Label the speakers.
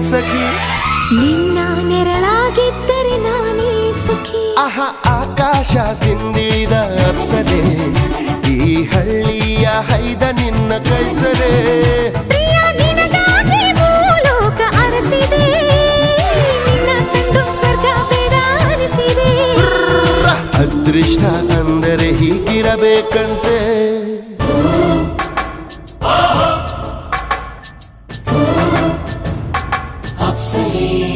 Speaker 1: ಸಖಿ
Speaker 2: ನಿನ್ನ ನೆರಳಾಗಿದ್ದರೆ ನಾನೇ ಸುಖಿ
Speaker 1: ಆಕಾಶದಿಂದಿಳಿದ ಅಪ್ಸರೆ ಈ ಹಳ್ಳಿಯ ಹೈದ ನಿನ್ನ ಕೈಸರೆ
Speaker 2: ಪ್ರಿಯ ನಿನಗಾಗಿ ಭೂಲೋಕ ಅರಸಿದೆ ನಿನ್ನ ಕಂಡು ಸ್ವರ್ಗ ಬೇಡ ಅನಿಸಿದೆ
Speaker 1: ಅದೃಷ್ಟ ಅಂದರೆ ಹೀಗಿರಬೇಕಂತೆ
Speaker 2: ಅಪ್ಸರೆ